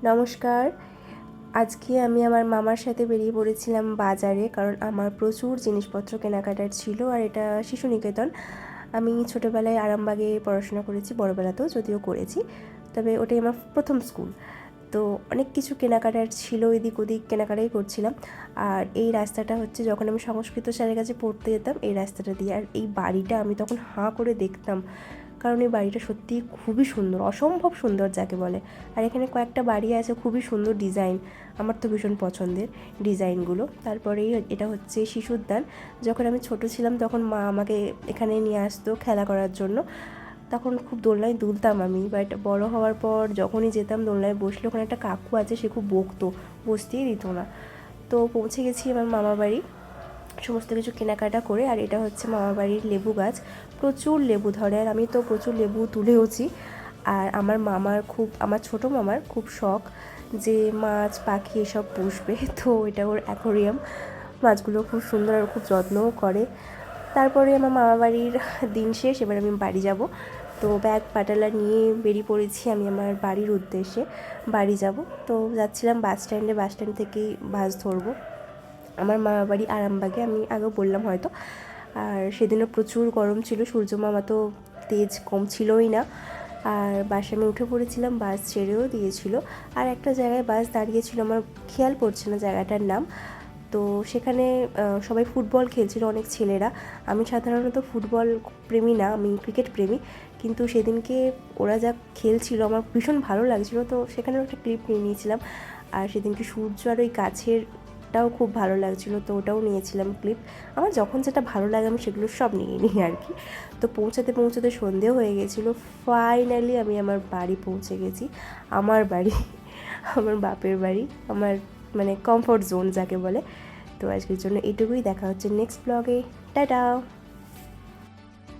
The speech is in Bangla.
নমস্কার। আজকে আমি আমার মামার সাথে বেরিয়ে পড়েছিলাম বাজারে, কারণ আমার প্রচুর জিনিসপত্র কেনাকাটার ছিল। আর এটা শিশু নিকেতন। আমি ছোটোবেলায় আরামবাগে পড়াশোনা করেছি, বড়বেলাতেও যদিও করেছি, তবে ওটাই আমার প্রথম স্কুল। তো অনেক কিছু কেনাকাটার ছিল, এদিক ওদিক কেনাকাটাই করছিলাম। আর এই রাস্তাটা হচ্ছে, যখন আমি সংস্কৃত স্যারের কাছে পড়তে যেতাম এই রাস্তাটা দিয়ে। আর এই বাড়িটা আমি তখন হাঁ করে দেখতাম, কারণ এই বাড়িটা সত্যিই খুবই সুন্দর, অসম্ভব সুন্দর যাকে বলে। আর এখানে কয়েকটা বাড়ি আছে, খুবই সুন্দর ডিজাইন, আমার তো ভীষণ পছন্দের ডিজাইনগুলো। তারপরেই এটা হচ্ছে শিশুদ্যান। যখন আমি ছোট ছিলাম তখন মা আমাকে এখানে নিয়ে আসতো খেলা করার জন্য। তখন খুব দোলনায় দুলতাম আমি, বাট বড় হওয়ার পর যখনই যেতাম দোলনায় বসলে, ওখানে একটা কাকু আছে, সে খুব বকতো, বসতেই দিত না। তো পৌঁছে গেছি আমার মামার বাড়ি সমস্ত কিছু কেনাকাটা করে। আর এটা হচ্ছে মামার বাড়ির লেবু গাছ, প্রচুর লেবু ধরে, আর আমি তো প্রচুর লেবু তুলেওছি। আর আমার ছোটো মামার খুব শখ যে মাছ পাখি এসব পুষবে, তো এটা ওর অ্যাকোরিয়াম। মাছগুলো খুব সুন্দর আর খুব যত্নও করে। তারপরে আমার মামার বাড়ির দিন শেষ, এবার আমি বাড়ি যাব। তো ব্যাগ পাটালা নিয়ে বেরিয়ে পড়েছি আমি আমার বাড়ির উদ্দেশ্যে, বাড়ি যাব। তো যাচ্ছিলাম বাস স্ট্যান্ড থেকেই বাস ধরবো। আমার মামার বাড়ি আরামবাগে, আমি আগেও বললাম হয়তো। আর সেদিনও প্রচুর গরম ছিল, সূর্য মামা তো তেজ কম ছিলই না। আর বাসে আমি উঠে পড়েছিলাম, বাস ছেড়েও দিয়েছিল। আর একটা জায়গায় বাস দাঁড়িয়েছিল, আমার খেয়াল পড়ছে না জায়গাটার নাম। তো সেখানে সবাই ফুটবল খেলছিল, অনেক ছেলেরা। আমি সাধারণত ফুটবল প্রেমী না, আমি ক্রিকেট প্রেমী। কিন্তু সেদিনকে ওরা যা খেলছিল আমার ভীষণ ভালো লাগছিলো, তো সেখানেও একটা ক্লিপ নিয়ে নিয়েছিলাম। আর সেদিনকে সূর্য আর ওই গাছেরটাও খুব ভালো লাগছিলো, তো ওটাও নিয়েছিলাম ক্লিপ। আমার যখন যেটা ভালো লাগে আমি সেগুলো সব নিয়ে নিই আর কি। তো পৌঁছাতে সন্ধেও হয়ে গেছিলো। ফাইনালি আমি আমার বাড়ি পৌঁছে গেছি, আমার বাড়ি, আমার বাপের বাড়ি, আমার মানে কমফোর্ট জোন যাকে বলে। তো আজকের জন্য এটুকুই, দেখা হচ্ছে নেক্সট ব্লগে। টাটা।